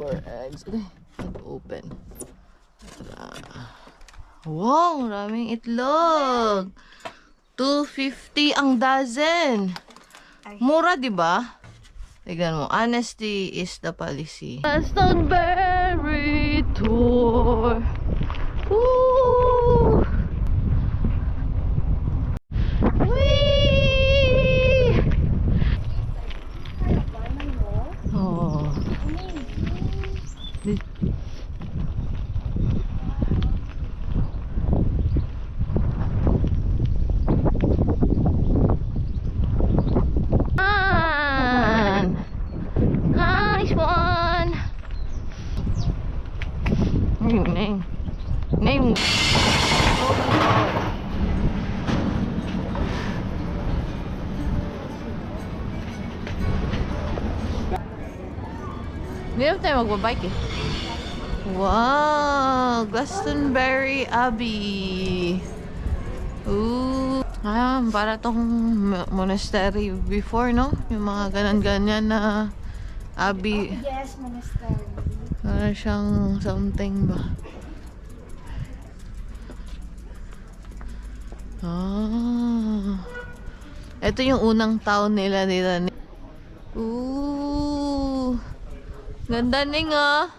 4 eggs. Okay, open. Wow, maraming itlog. 250 ang dozen. Mura, di ba? Tignan mo, honesty is the policy. Glastonbury tour. Woo! Whee! Oh. Nice one. Name. Hindi na tayo magbabike eh. Wow! Glastonbury Abbey. Ooh. Para tong monastery before, no? Yung mga ganan-ganyan na abbey. Yes, monastery. Para siyang something ba? Ito yung unang town nila dito. Ooh. Ganda ning ah.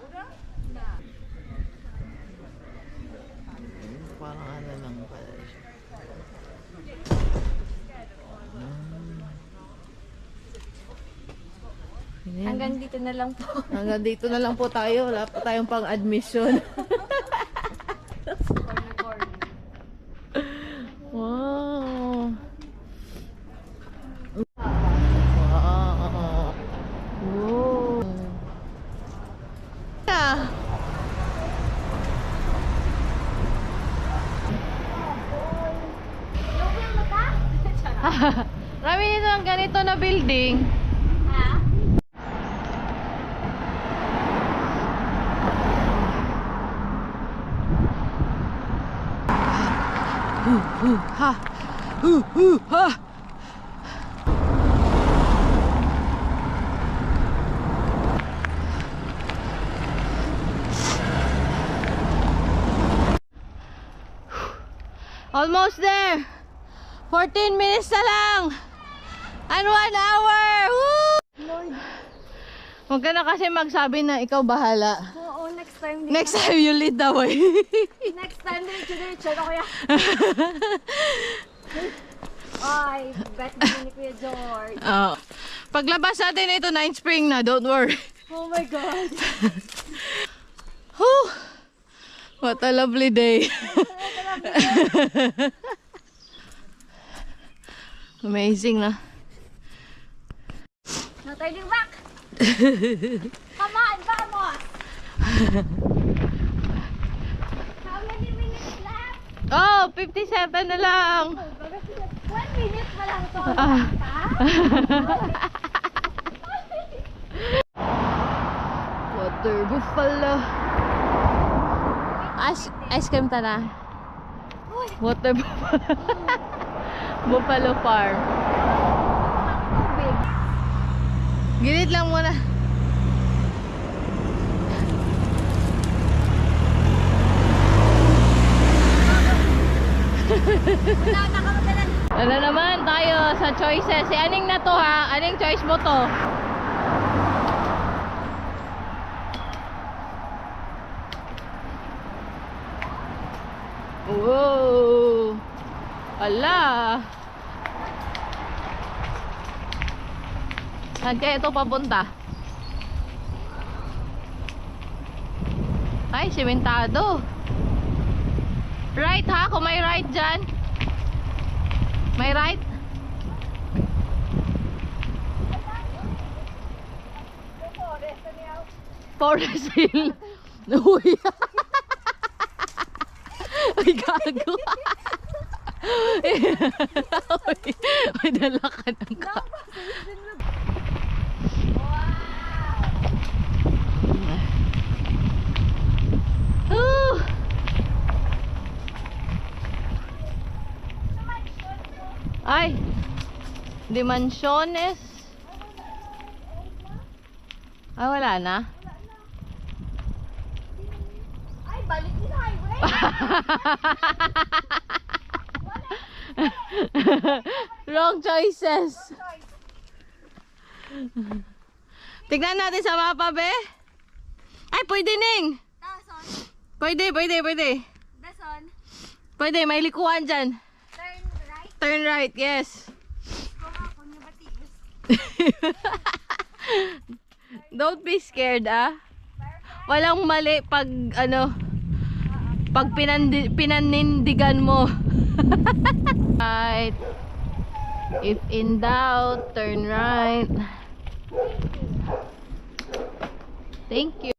Parang ano lang pala siya. Hanggang dito na lang po. Hanggang dito na lang po tayo. Wala pa tayong pang admission. Wow. Wow. Wow. Yeah. Rami nito ng ganito na building. Ha. Ha. Almost there. 14 minutes na lang. And 1 hour. Woo! Lord. Huwag ka na kasi magsabi na ikaw bahala. Oo, next time. Next time you lead the way. Next time, diretso na kuya. Ay, bet na ni Kuya George. Paglabas natin ito, 9 spring na. Don't worry. Oh my God. Whew. What a lovely day. Amazing na. No turning back. Come on, vamos. How many minutes left? Oh, 57 na lang. 1 minute pa lang to. Water buffalo. Ice cream tara. Water buffalo. Buffalo farm. Gilid lang muna. Ano naman tayo sa choices. Si Aning na to ha. Aning choice mo to? Wow. Ala. Saan kaya ito papunta? Ay, simentado. Right ha? Kung may right dyan. May right? Forest Hill. Uy. Ay, gago. May dala ka ng ka. Ay, Dimensiones. Ay, wala na. balik din highway. Wrong choices. Tignan natin sa mapa, be. Ay, pwede, Ning. Dason. Pwede. Dason. Pwede, may likuan dyan. Turn right. Turn right, yes. Kung ako niyo batis. Don't be scared, ah. Walang mali pag, ano, pag pinanindigan mo. Right. If in doubt, turn right. Thank you.